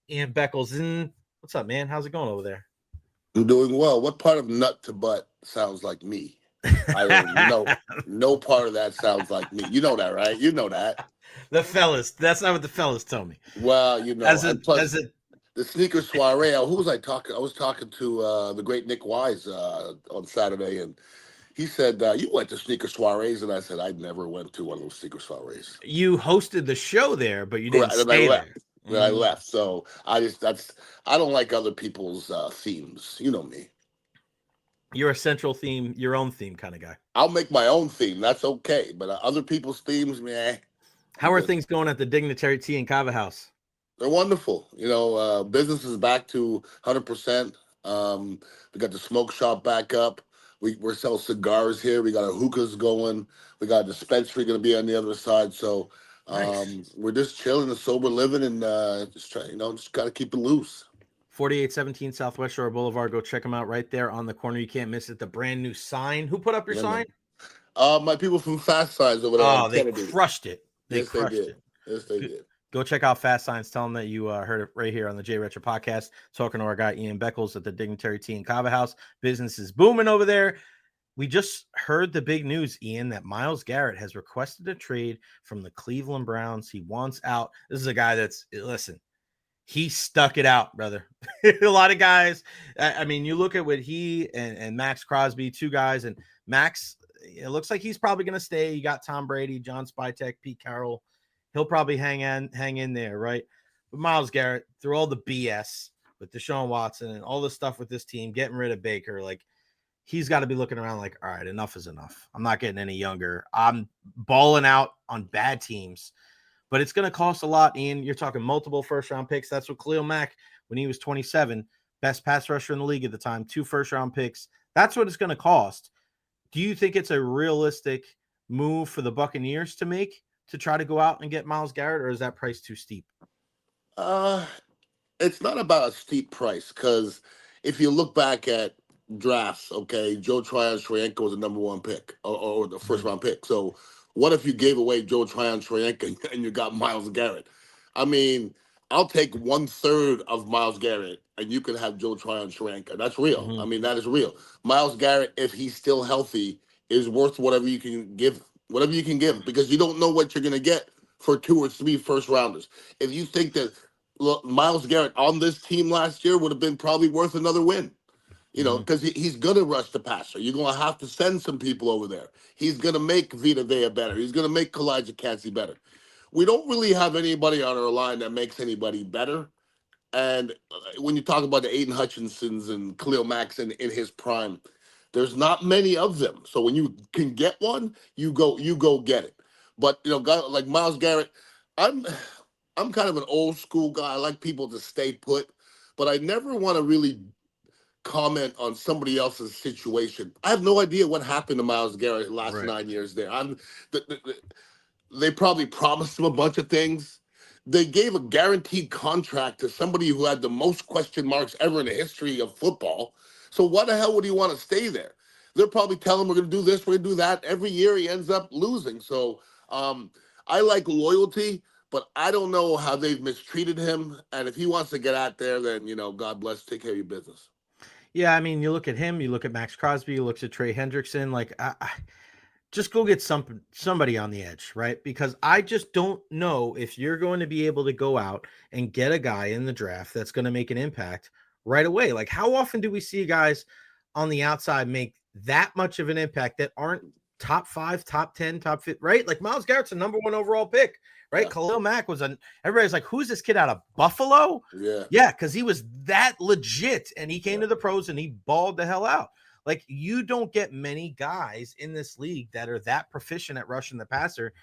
Ian Beckles. And what's up, man? How's it going over there? I'm doing well. What part of nut to butt sounds like me? I don't know. No part of that sounds like me. You know that, right? You know that. The fellas. That's not what the fellas tell me. Well, and plus As a the sneaker soiree. Who was I talking? I was talking to the great Nick Wise on Saturday, and he said you went to sneaker soirees, and I said I never went to one of those sneaker soirees. You hosted the show there, but you didn't Correct. And I stay left. there. And I left. So I don't like other people's themes. You know me. You're a central theme, your own theme kind of guy. I'll make my own theme. That's okay. But other people's themes, man. How are things going at the Dignitary Tea and Kava House? They're wonderful. Business is back to 100%. We got the smoke shop back up. We're selling cigars here. We got our hookahs going. We got a dispensary going to be on the other side. So Nice. we're just chilling and sober living and just got to keep it loose. 4817 Southwest Shore Boulevard. Go check them out right there on the corner. You can't miss it. The brand new sign. Who put up your sign? My people from Fast Signs over there. Oh, they crushed it. Yes, they did. Yes, they did. Go check out Fast Signs. Tell them that you heard it right here on the Recher podcast. Talking to our guy Ian Beckles at the Dignitary Tea and Kava House. Business is booming over there. We just heard the big news, Ian, that Myles Garrett has requested a trade from the Cleveland Browns. He wants out. This is a guy he stuck it out, brother. A lot of guys. I mean, you look at what he and Max Crosby, two guys, and Max, it looks like he's probably going to stay. You got Tom Brady, John Spytek, Pete Carroll. He'll probably hang in there, right? But Myles Garrett, through all the BS with Deshaun Watson and all the stuff with this team, getting rid of Baker, like he's got to be looking around like, all right, enough is enough. I'm not getting any younger. I'm balling out on bad teams. But it's going to cost a lot, Ian. You're talking multiple first-round picks. That's what Khalil Mack, when he was 27, best pass rusher in the league at the time, 2 first-round picks. That's what it's going to cost. Do you think it's a realistic move for the Buccaneers to make to try to go out and get Myles Garrett, or is that price too steep? It's not about a steep price because if you look back at drafts, okay, Joe Tryon-Shoyinka was the number 1 pick or the first-round pick. So what if you gave away Joe Tryon-Shoyinka and you got Myles Garrett? I mean, I'll take 1/3 of Myles Garrett and you can have Joe Tryon-Shoyinka. That's real. Mm-hmm. I mean, that is real. Myles Garrett, if he's still healthy, is worth whatever you can give because you don't know what you're going to get for 2 or 3 first-rounders. If you think that Myles Garrett on this team last year would have been probably worth another win. Because he's going to rush the passer. You're going to have to send some people over there. He's going to make Vita Vea better. He's going to make Kalijah Kancey better. We don't really have anybody on our line that makes anybody better. And when you talk about the Aiden Hutchinsons and Khalil Mack in his prime, there's not many of them. So when you can get one, you go get it. But guys like Myles Garrett, I'm kind of an old school guy. I like people to stay put, but I never want to really comment on somebody else's situation. I have no idea what happened to Myles Garrett the last 9 years there. They probably promised him a bunch of things. They gave a guaranteed contract to somebody who had the most question marks ever in the history of football. So why the hell would he want to stay there? They're probably telling him we're going to do this, we're going to do that. Every year he ends up losing. So I like loyalty, but I don't know how they've mistreated him. And if he wants to get out there, then, God bless, take care of your business. Yeah, I mean, you look at him, you look at Max Crosby, you look at Trey Hendrickson, like just go get somebody on the edge, right? Because I just don't know if you're going to be able to go out and get a guy in the draft that's going to make an impact right away. Like, how often do we see guys on the outside make that much of an impact that aren't top 5, top 10, top 5, right? Like Myles Garrett's a number 1 overall pick, right? Yeah. Khalil Mack was everybody's like, who's this kid out of Buffalo? Yeah, because he was that legit and he came to the pros and he balled the hell out. Like, you don't get many guys in this league that are that proficient at rushing the passer.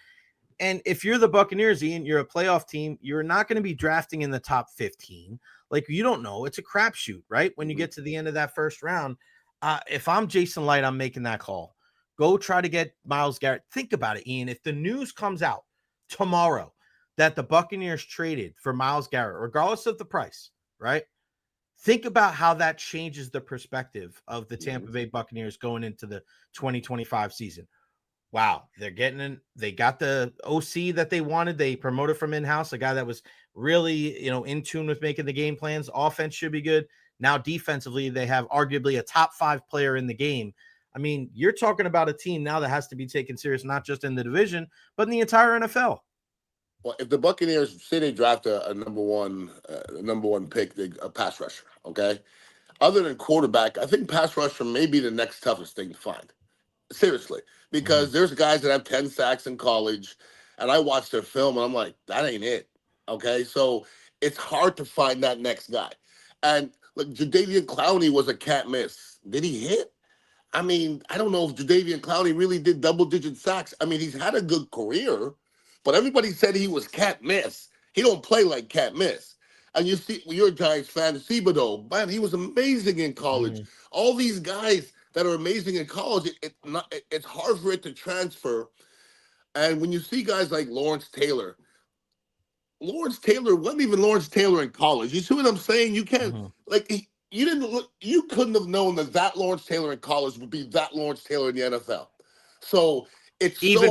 And if you're the Buccaneers, Ian, you're a playoff team, you're not going to be drafting in the top 15. Like, you don't know. It's a crapshoot, right? When you get to the end of that first round, if I'm Jason Light, I'm making that call. Go try to get Myles Garrett. Think about it, Ian. If the news comes out tomorrow that the Buccaneers traded for Myles Garrett, regardless of the price, right? Think about how that changes the perspective of the Tampa Bay Buccaneers going into the 2025 season. wow, they're getting in. They got the OC that they wanted. They promoted from in-house, a guy that was really, in tune with making the game plans. Offense should be good. Now, defensively, they have arguably a top 5 player in the game. I mean, you're talking about a team now that has to be taken serious, not just in the division, but in the entire NFL. Well, if the Buccaneers say they draft a number one pick, a pass rusher, okay. Other than quarterback, I think pass rusher may be the next toughest thing to find. Seriously, Mhm. because there's guys that have 10 sacks in college, and I watch their film and I'm like, that ain't it. Okay, so it's hard to find that next guy. And look, Jadeveon Clowney was a can't miss. Did he hit? I mean, I don't know if Jadeveon Clowney really did double-digit sacks. I mean, he's had a good career, but everybody said he was can't miss. He don't play like can't miss. And you see, you're a Giants fan, Thibodeau, man, he was amazing in college. Mhm. All these guys that are amazing in college, it's hard for it to transfer. And when you see guys like Lawrence Taylor wasn't even Lawrence Taylor in college. You see what I'm saying? You can't Mhm. like you didn't look. You couldn't have known that Lawrence Taylor in college would be that Lawrence Taylor in the NFL. So it's so hard.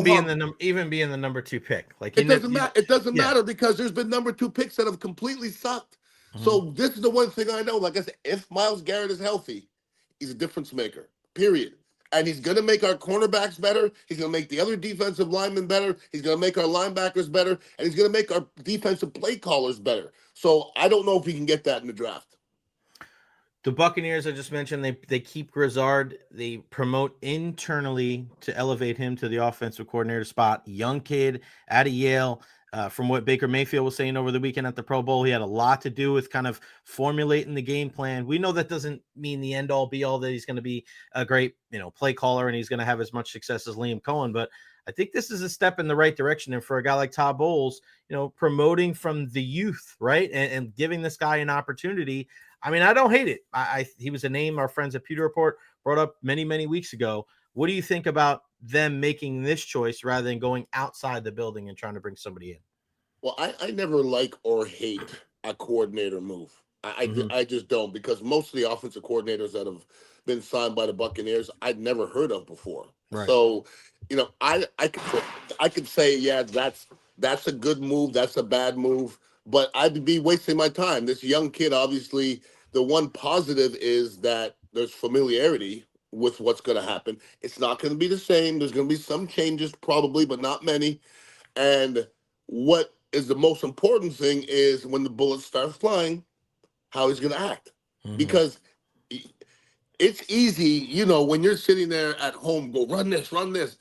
Even being the number 2 pick, like It doesn't matter. It doesn't yeah. matter because there's been number two picks that have completely sucked. Mhm. So this is the one thing I know. Like I said, if Myles Garrett is healthy, he's a difference maker. Period. And he's going to make our cornerbacks better. He's going to make the other defensive linemen better. He's going to make our linebackers better, and he's going to make our defensive play callers better. So I don't know if he can get that in the draft. The Buccaneers, I just mentioned, they keep Grizzard. They promote internally to elevate him to the offensive coordinator spot. Young kid out of Yale. From what Baker Mayfield was saying over the weekend at the Pro Bowl, he had a lot to do with kind of formulating the game plan. We know that doesn't mean the end all be all, that he's going to be a great, play caller and he's going to have as much success as Liam Cohen. But I think this is a step in the right direction. And for a guy like Todd Bowles, promoting from the youth, right, and giving this guy an opportunity. I mean, I don't hate it. He was a name our friends at Pewter Report brought up many, many weeks ago. What do you think about them making this choice rather than going outside the building and trying to bring somebody in? Well, I never like or hate a coordinator move. Mm-hmm. I just don't, because most of the offensive coordinators that have been signed by the Buccaneers I'd never heard of before. Right. So, I could say yeah, that's a good move, that's a bad move, but I'd be wasting my time. This young kid, obviously, the one positive is that there's familiarity with what's going to happen. It's not going to be the same. There's going to be some changes probably, but not many. And what is the most important thing is when the bullets start flying, how he's going to act. Mm-hmm. Because it's easy, when you're sitting there at home, go run this, run this.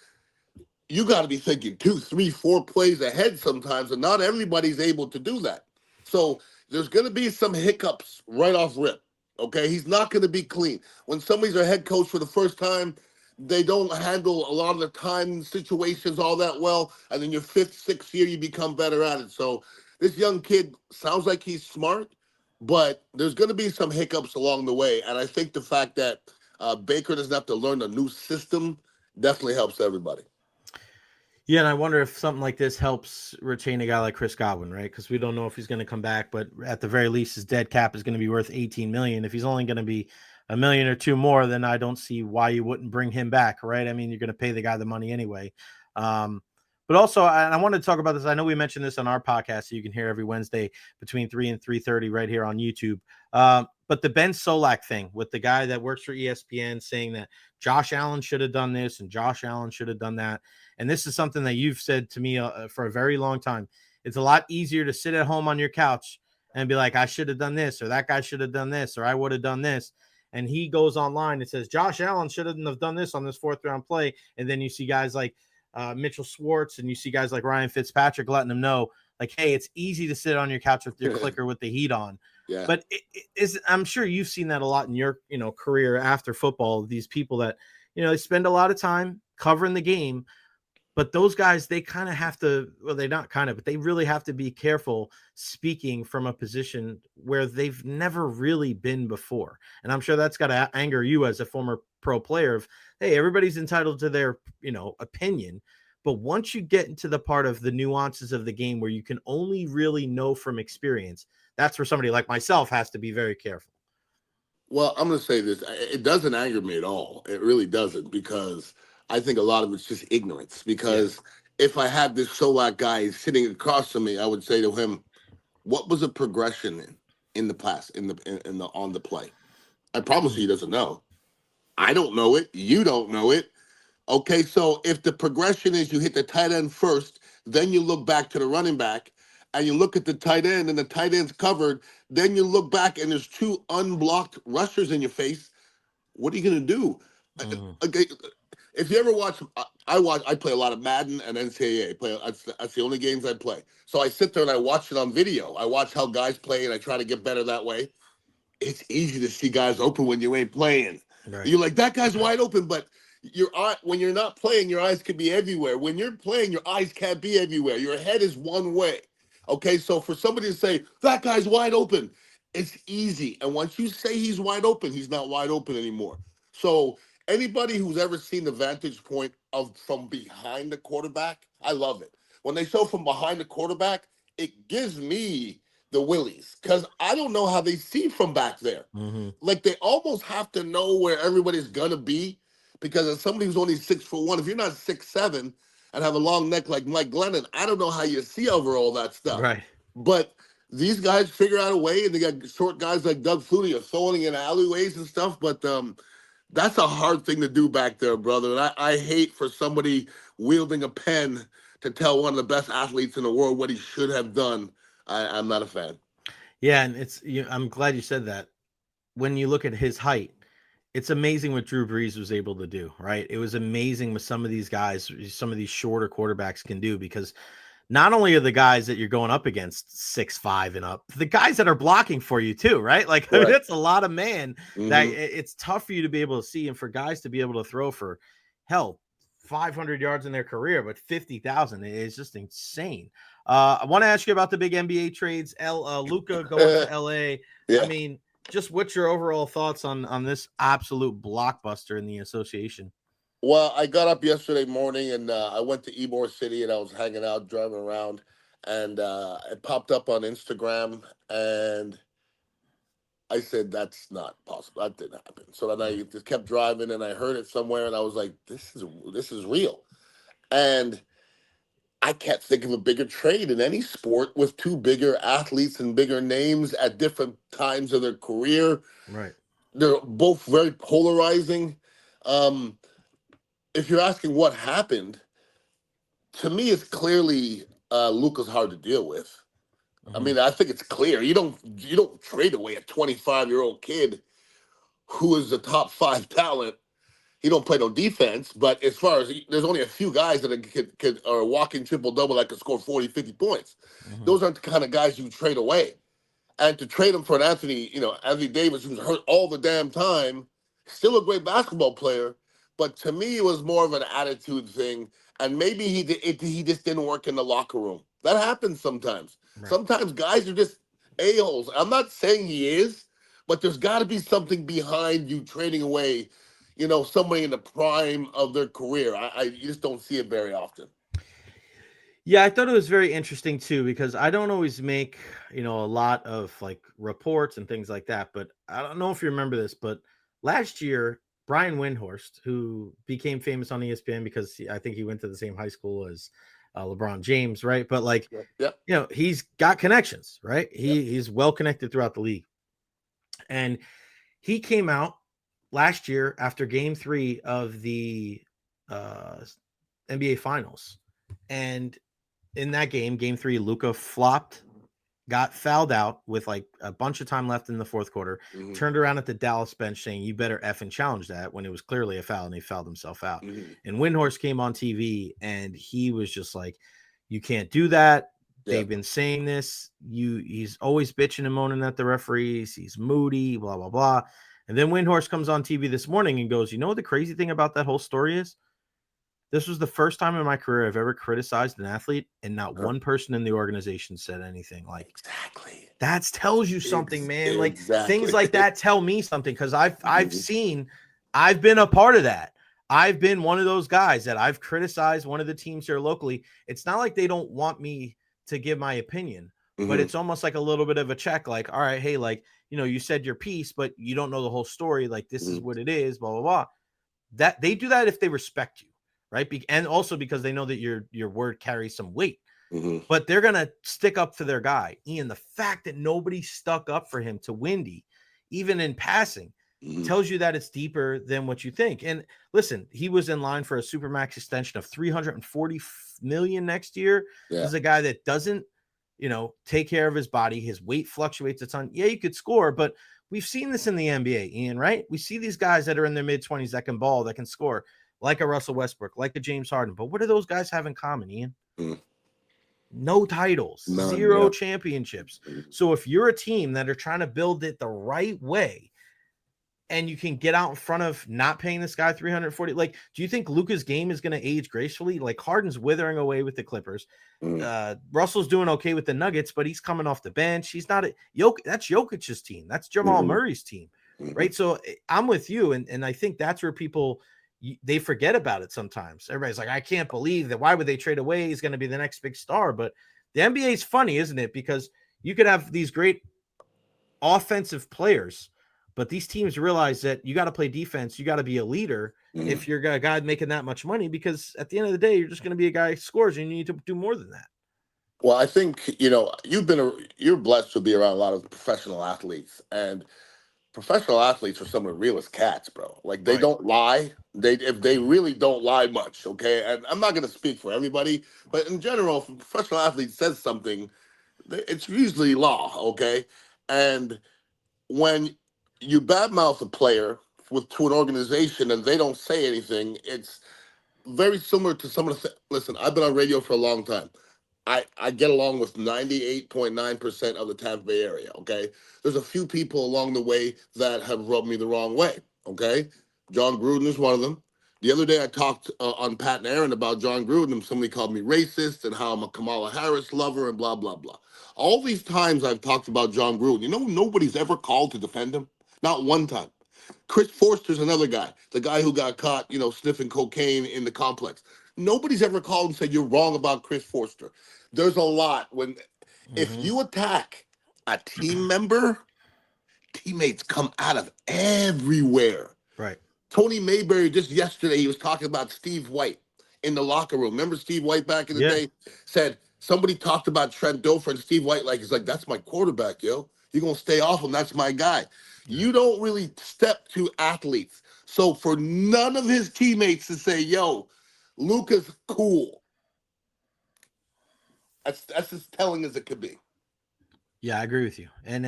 You got to be thinking 2, 3, 4 plays ahead sometimes, and not everybody's able to do that. So there's going to be some hiccups right off rip. Okay, he's not going to be clean. When somebody's a head coach for the first time, they don't handle a lot of the time situations all that well, and then your fifth, sixth year, you become better at it. So this young kid sounds like he's smart, but there's going to be some hiccups along the way, and I think the fact that Baker doesn't have to learn a new system definitely helps everybody. Yeah, and I wonder if something like this helps retain a guy like Chris Godwin, right? Because we don't know if he's going to come back, but at the very least, his dead cap is going to be worth 18 million. If he's only going to be a million or two more, then I don't see why you wouldn't bring him back, right? I mean, you're going to pay the guy the money anyway. But also, I wanted to talk about this. I know we mentioned this on our podcast, so you can hear every Wednesday between 3 and 3:30 right here on YouTube. But the Ben Solak thing with the guy that works for ESPN saying that Josh Allen should have done this and Josh Allen should have done that. And this is something that you've said to me for a very long time. It's a lot easier to sit at home on your couch and be like, I should have done this, or that guy should have done this, or I would have done this. And he goes online and says, Josh Allen shouldn't have done this on this 4th round play. And then you see guys like Mitchell Schwartz and you see guys like Ryan Fitzpatrick letting them know, like, hey, it's easy to sit on your couch with your clicker with the heat on. Yeah. But I'm sure you've seen that a lot in your, career after football. These people that, they spend a lot of time covering the game, but those guys, they kind of have to, well, they're not kind of, but they really have to be careful speaking from a position where they've never really been before. And I'm sure that's got to anger you as a former pro player of, hey, everybody's entitled to their, opinion. But once you get into the part of the nuances of the game where you can only really know from experience, that's where somebody like myself has to be very careful. Well, I'm going to say this. It doesn't anger me at all. It really doesn't, because I think a lot of it's just ignorance because if I had this Solak guy sitting across from me, I would say to him, "What was the progression in the pass in the on the play?" I promise you, he doesn't know. I don't know it. You don't know it. Okay, so if the progression is you hit the tight end first, then you look back to the running back, and you look at the tight end, and the tight end's covered, then you look back and there's two unblocked rushers in your face. What are you gonna do? Mhm. Okay, if you ever watch, I play a lot of Madden and NCAA. That's the only games I play. So I sit there and I watch it on video. I watch how guys play and I try to get better that way. It's easy to see guys open when you ain't playing. Right. You're like, that guy's wide open, but your eye, when you're not playing, your eyes can be everywhere. When you're playing, your eyes can't be everywhere. Your head is one way. Okay, so for somebody to say that guy's wide open, it's easy. And once you say he's wide open, he's not wide open anymore. So anybody who's ever seen the vantage point of from behind the quarterback, I love it. When they show from behind the quarterback, it gives me the willies because I don't know how they see from back there. Mm-hmm. Like they almost have to know where everybody's gonna be because as somebody who's only 6'1", if you're not 6'7" and have a long neck like Mike Glennon, I don't know how you see over all that stuff. Right. But these guys figure out a way, and they got short guys like Doug Flutie are throwing in alleyways and stuff. But that's a hard thing to do back there, brother. And I hate for somebody wielding a pen to tell one of the best athletes in the world what he should have done. I'm not a fan. Yeah, and I'm glad you said that. When you look at his height, it's amazing what Drew Brees was able to do, right? It was amazing what some of these guys, some of these shorter quarterbacks can do because not only are the guys that you're going up against 6'5" and up, the guys that are blocking for you too, right? Like I mean, Right. it's a lot of man that Mm-hmm. it's tough for you to be able to see and for guys to be able to throw for hell 500 yards in their career, but 50,000 is just insane. I want to ask you about the big NBA trades. Luka going to LA. I Yeah. mean, just what's your overall thoughts on this absolute blockbuster in the association? Well, I got up yesterday morning and I went to Ybor City and I was hanging out, driving around, and it popped up on Instagram, and I said, "That's not possible. That didn't happen." So then I just kept driving, and I heard it somewhere, and I was like, "This is real." And I can't think of a bigger trade in any sport with two bigger athletes and bigger names at different times of their career. Right. They're both very polarizing. Um, if you're asking what happened, to me, it's clearly Luka's hard to deal with. I Mm-hmm. mean, I think it's clear. You don't trade away a 25-year-old kid who is the top five talent. He don't play no defense, but as far as there's only a few guys that could are walking triple double that could score 40, 50 points. Mm-hmm. Those aren't the kind of guys you trade away. And to trade him for an Anthony Davis, who's hurt all the damn time, still a great basketball player, but to me, it was more of an attitude thing. And maybe he just didn't work in the locker room. That happens sometimes. Right. Sometimes guys are just a-holes. I'm not saying he is, but there's got to be something behind you trading away, somebody in the prime of their career. I just don't see it very often. Yeah, I thought it was very interesting too because I don't always make, a lot of like reports and things like that, but I don't know if you remember this, but last year Brian Windhorst, who became famous on ESPN because I think he went to the same high school as LeBron James, right? But like, Yep. he's got connections, right? Yep. He's well connected throughout the league. And he came out last year after game 3 of the uh NBA finals. And in that game 3, Luka flopped, got fouled out with like a bunch of time left in the fourth quarter, Mm-hmm. turned around at the Dallas bench saying, "You better effing challenge that," when it was clearly a foul and he fouled himself out. Mm-hmm. And Windhorst came on TV and he was just like, "You can't do that. Yeah. They've been saying this. He's always bitching and moaning at the referees. He's moody, blah, blah, blah." And then Windhorst comes on TV this morning and goes, "You know what the crazy thing about that whole story is? This was the first time in my career I've ever criticized an athlete, and not one person in the organization said anything." Like, Exactly. that tells you something, man. Like things Exactly. like that tell me something because I've Mhm. I've been a part of that. I've been one of those guys that I've criticized one of the teams here locally. It's not like they don't want me to give my opinion, but Mhm. it's almost like a little bit of a check. Like, all right, hey, like, you said your piece, but you don't know the whole story. Like, this is Mhm. what it is, blah, blah, blah. That they do that if they respect you. right? And also because they know that your word carries some weight. Mm-hmm. But they're going to stick up for their guy. Ian, the fact that nobody stuck up for him to Windy, even in passing, tells you that it's deeper than what you think. And listen, he was in line for a supermax extension of $340 million next year. Yeah. This is a guy that doesn't, take care of his body. His weight fluctuates a ton. Yeah, you could score, but we've seen this in the NBA, Ian, right? We see these guys that are in their mid-20s that can ball, that can score, like a Russell Westbrook, like a James Harden. But what do those guys have in common, Ian? No titles, None, zero championships. So if you're a team that are trying to build it the right way, and you can get out in front of not paying this guy 340, like, do you think Luka's game is going to age gracefully? Like, Harden's withering away with the Clippers. Russell's doing okay with the Nuggets, but he's coming off the bench. He's not that's Jokic's team. That's Jamal Murray's team, right? So I'm with you, and I think that's where people they forget about it sometimes. Everybody's like, I can't believe that. Why would they trade away? He's going to be the next big star. But the NBA is funny, isn't it? Because you could have these great offensive players, but these teams realize that you got to play defense. You got to be a leader if you're a guy making that much money, because at the end of the day, you're just going to be a guy who scores, and you need to do more than that. Well, I think, you're blessed to be around a lot of professional athletes, and professional athletes are some of the realest cats, bro. Like, they don't lie. If they really don't lie much, okay? And I'm not going to speak for everybody, but in general, if a professional athlete says something, it's usually law, okay? And when you badmouth a player to an organization and they don't say anything, it's very similar to some of the. Listen, I've been on radio for a long time. I get along with 98.9% of the Tampa Bay area, okay? There's a few people along the way that have rubbed me the wrong way, okay? John Gruden is one of them. The other day I talked on Pat and Aaron about John Gruden, and somebody called me racist and how I'm a Kamala Harris lover and blah, blah, blah. All these times I've talked about John Gruden, nobody's ever called to defend him. Not one time. Chris Forster's another guy, the guy who got caught, sniffing cocaine in the complex. Nobody's ever called and said you're wrong about Chris Forster. There's a lot if you attack a team member, teammates come out of everywhere. Right. Tony Mayberry, just yesterday, he was talking about Steve White in the locker room. Remember Steve White back in the day? Said somebody talked about Trent Dilfer, and Steve White, he's like, that's my quarterback, yo. You're going to stay off him. That's my guy. You don't really step to athletes. So for none of his teammates to say, yo, Luka's cool, that's as telling as it could be. Yeah, I agree with you. And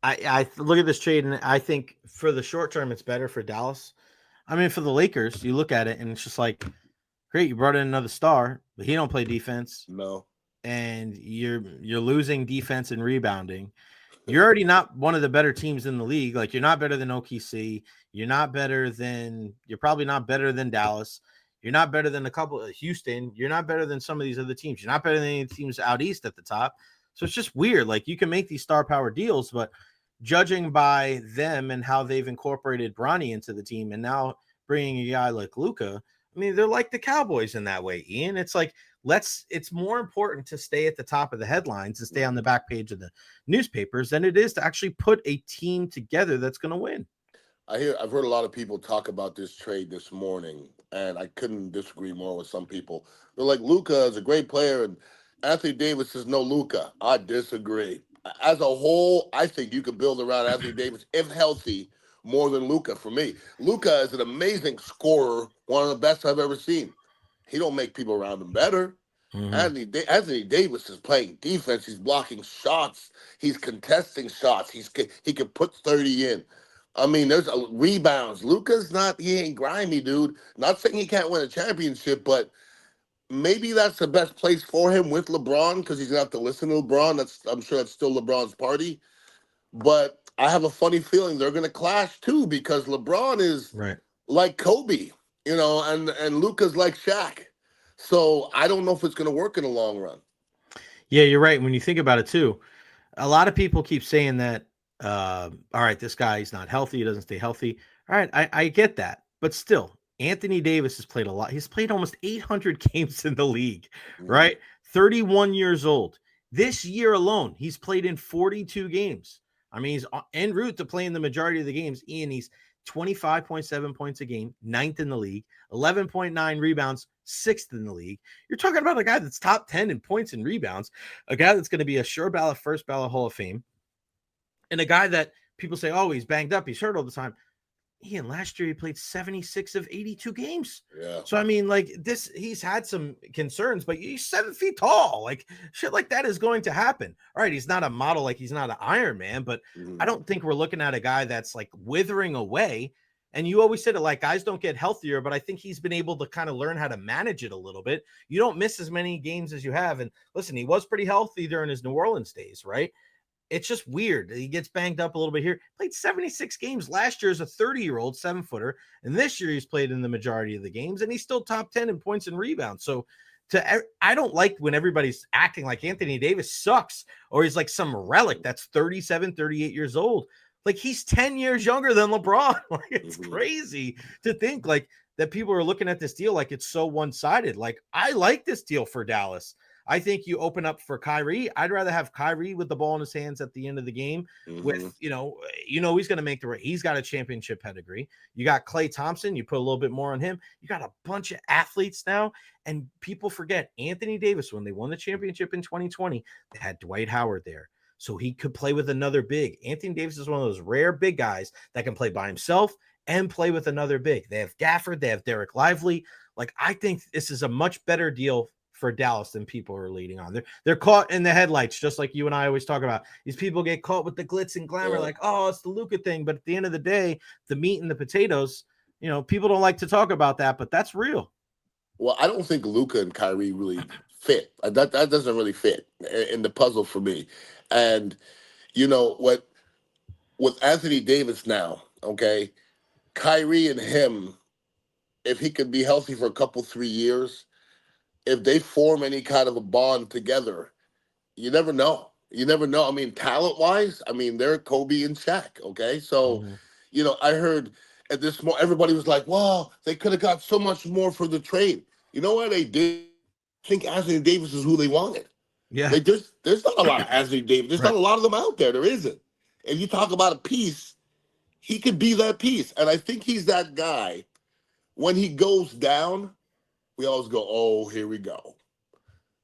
I look at this trade, and I think for the short term, it's better for Dallas. I mean, for the Lakers, you look at it, and it's just like, great, you brought in another star, but he don't play defense. No. And you're losing defense and rebounding. You're already not one of the better teams in the league. Like, you're not better than OKC. You're probably not better than Dallas. You're not better than a couple of Houston. You're not better than some of these other teams. You're not better than any teams out east at the top. So it's just weird. Like, you can make these star power deals, but judging by them and how they've incorporated Bronny into the team, and now bringing a guy like Luka, I mean, they're like the Cowboys in that way, Ian. It's like, it's more important to stay at the top of the headlines and stay on the back page of the newspapers than it is to actually put a team together that's going to win. I've heard a lot of people talk about this trade this morning, and I couldn't disagree more with some people. They're like, Luka is a great player, and Anthony Davis is no Luka. I disagree. As a whole, I think you can build around Anthony Davis, if healthy, more than Luka for me. Luka is an amazing scorer, one of the best I've ever seen. He don't make people around him better. Anthony Davis is playing defense. He's blocking shots. He's contesting shots. He can put 30 in. I mean, there's rebounds. Luka's he ain't grimy, dude. Not saying he can't win a championship, but maybe that's the best place for him with LeBron, because he's going to have to listen to LeBron. I'm sure that's still LeBron's party. But I have a funny feeling they're going to clash, too, because LeBron is like Kobe, and Luka's like Shaq. So I don't know if it's going to work in the long run. Yeah, you're right. When you think about it, too, a lot of people keep saying that, all right, this guy's not healthy. He doesn't stay healthy. All right, I get that. But still, Anthony Davis has played a lot. He's played almost 800 games in the league, right? 31 years old. This year alone, he's played in 42 games. I mean, he's en route to playing the majority of the games. Ian, he's 25.7 points a game, 9th in the league, 11.9 rebounds, 6th in the league. You're talking about a guy that's top 10 in points and rebounds, a guy that's going to be a sure ballot, first ballot Hall of Fame, and a guy that people say, oh, he's banged up, he's hurt all the time. Ian, last year he played 76 of 82 games. Yeah. So, I mean, like this, he's had some concerns, but he's 7 feet tall. Like shit like that is going to happen. All right. He's not a model, like he's not an Iron Man, but I don't think we're looking at a guy that's like withering away. And you always said it, like guys don't get healthier, but I think he's been able to kind of learn how to manage it a little bit. You don't miss as many games as you have. And listen, he was pretty healthy during his New Orleans days, right? It's just weird. He gets banged up a little bit here. Played 76 games last year as a 30-year-old 7-footer. And this year he's played in the majority of the games and he's still top 10 in points and rebounds. So I don't like when everybody's acting like Anthony Davis sucks or he's like some relic that's 37, 38 years old. Like he's 10 years younger than LeBron. Like it's crazy to think like that people are looking at this deal like it's so one-sided. Like I like this deal for Dallas. I think you open up for Kyrie. I'd rather have Kyrie with the ball in his hands at the end of the game with, he's going to make the right. He's got a championship pedigree. You got Klay Thompson. You put a little bit more on him. You got a bunch of athletes now. And people forget Anthony Davis, when they won the championship in 2020, they had Dwight Howard there. So he could play with another big. Anthony Davis is one of those rare big guys that can play by himself and play with another big. They have Gafford. They have Derek Lively. Like, I think this is a much better deal for Dallas than people are leading on. They're caught in the headlights, just like you and I always talk about. These people get caught with the glitz and glamour, like, oh, it's the Luka thing. But at the end of the day, the meat and the potatoes, people don't like to talk about that, but that's real. Well, I don't think Luka and Kyrie really fit. That doesn't really fit in the puzzle for me. And what with Anthony Davis now, okay, Kyrie and him, if he could be healthy for a couple 3 years, if they form any kind of a bond together, you never know. You never know. I mean, talent-wise, they're Kobe and Shaq, okay? So, I heard at this moment, everybody was like, wow, they could have got so much more for the trade. You know what they did? I think Anthony Davis is who they wanted. Yeah. There's not a lot of Anthony Davis. There's not a lot of them out there. There isn't. If you talk about a piece, he could be that piece. And I think he's that guy. When he goes down, we always go, oh, here we go.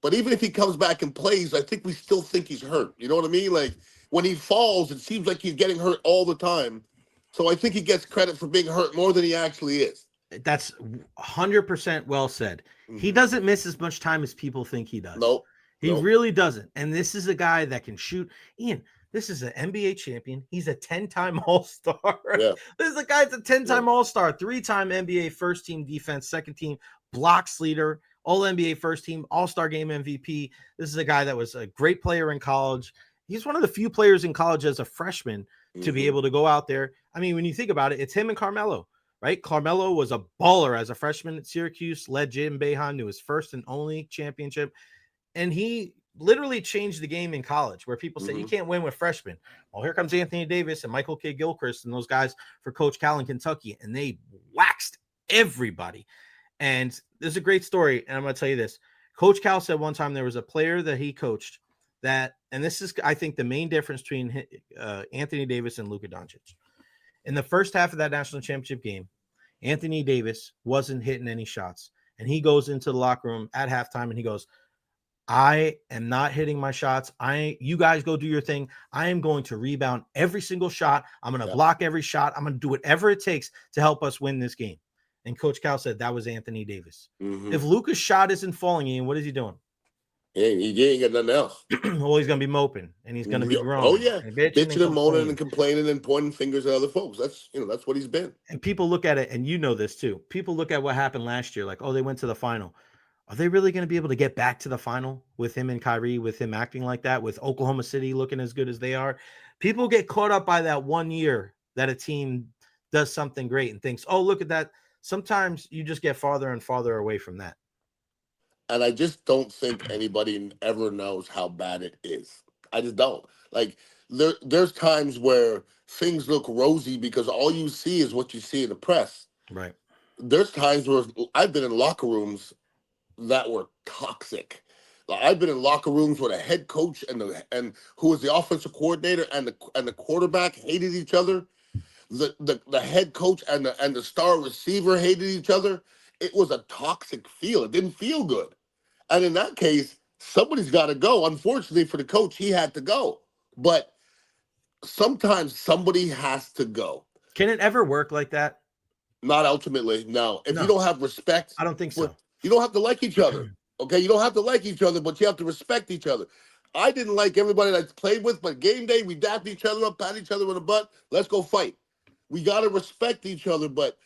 But even if he comes back and plays, I think we still think he's hurt. You know what I mean? Like, when he falls, it seems like he's getting hurt all the time. So I think he gets credit for being hurt more than he actually is. That's 100% well said. He doesn't miss as much time as people think he does. Nope. He really doesn't. And this is a guy that can shoot. Ian, this is an NBA champion. He's a 10-time All-Star. Yeah. This is a guy that's a 10-time All-Star, 3-time NBA first-team defense, second-team blocks leader, All-NBA first-team, All-Star game MVP. This is a guy that was a great player in college. He's one of the few players in college as a freshman to be able to go out there. I mean, when you think about it, it's him and Carmelo, right? Carmelo was a baller as a freshman at Syracuse, led Jim Boeheim to his first and only championship. And he literally changed the game in college, where people say you can't win with freshmen. Well, here comes Anthony Davis and Michael K. Gilchrist and those guys for Coach Cal in Kentucky, and they waxed everybody. And there's a great story, and I'm going to tell you this. Coach Cal said one time there was a player that he coached that, and this is, I think, the main difference between Anthony Davis and Luka Doncic. In the first half of that national championship game, Anthony Davis wasn't hitting any shots, and he goes into the locker room at halftime, and he goes, I am not hitting my shots. You guys go do your thing. I am going to rebound every single shot. I'm going to block every shot. I'm going to do whatever it takes to help us win this game. And Coach Cal said that was Anthony Davis. If Luka's shot isn't falling in, what is he doing? He ain't got nothing else. Well, he's going to be moping, and he's going to be groaning. Oh, yeah. Bitching and moaning and complaining and pointing fingers at other folks. That's what he's been. And people look at it, and you know this too. People look at what happened last year, like, oh, they went to the final. Are they really going to be able to get back to the final with him and Kyrie, with him acting like that, with Oklahoma City looking as good as they are? People get caught up by that 1 year that a team does something great and thinks, oh, look at that. Sometimes you just get farther and farther away from that. And I just don't think anybody ever knows how bad it is. I just don't. Like, there's times where things look rosy because all you see is what you see in the press. Right. There's times where I've been in locker rooms that were toxic. Like, I've been in locker rooms where the head coach and who was the offensive coordinator and the quarterback hated each other. the head coach and the star receiver hated each other. It was a toxic feel. It didn't feel good. And in that case, somebody's got to go. Unfortunately for the coach, he had to go. But sometimes somebody has to go. Can it ever work like that? Not ultimately, no. If you No. don't have respect, I don't think so. you don't have to like each other. Okay, you don't have to like each other, but you have to respect each other. I didn't like everybody that I played with, but game day, we dapped each other up, pat each other in the butt. Let's go fight. We got to respect each other, but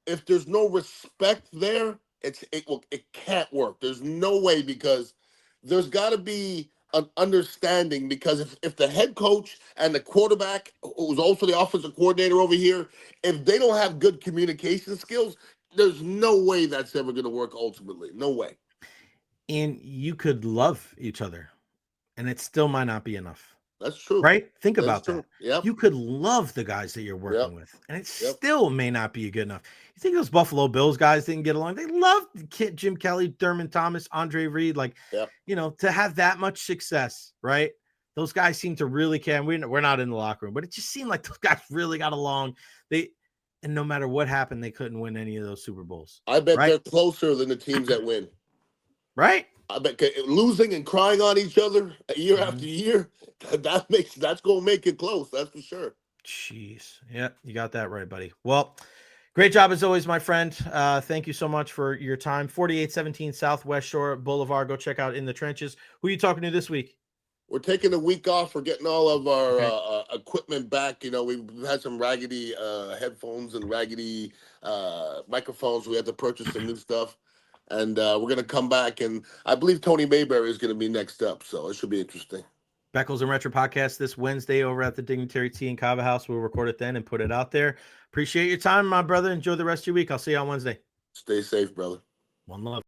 if there's no respect there, it can't work. There's no way, because there's got to be an understanding, because if the head coach and the quarterback, who's also the offensive coordinator over here, if they don't have good communication skills, there's no way that's ever going to work ultimately. No way. And you could love each other, and it still might not be enough. That's true. Right? Think That's about true. that. Yep. You could love the guys that you're working Yep. with, and it Yep. still may not be good enough. You think those Buffalo Bills guys didn't get along? They loved Jim Kelly, Thurman Thomas, Andre Reed. Like, Yep. to have that much success, right? Those guys seem to really care. We're not in the locker room, but it just seemed like those guys really got along. And no matter what happened, they couldn't win any of those Super Bowls. I bet right? they're closer than the teams that win. Right? I bet losing and crying on each other year after year, that's going to make it close. That's for sure. Jeez. Yeah, you got that right, buddy. Well, great job as always, my friend. Thank you so much for your time. 4817 Southwest Shore Boulevard. Go check out In the Trenches. Who are you talking to this week? We're taking a week off. We're getting all of our equipment back. We've had some raggedy headphones and raggedy microphones. We had to purchase some new stuff. And we're going to come back. And I believe Tony Mayberry is going to be next up. So it should be interesting. Beckles and Recher podcast this Wednesday over at the Dignitary Tea and Kava House. We'll record it then and put it out there. Appreciate your time, my brother. Enjoy the rest of your week. I'll see you on Wednesday. Stay safe, brother. One love.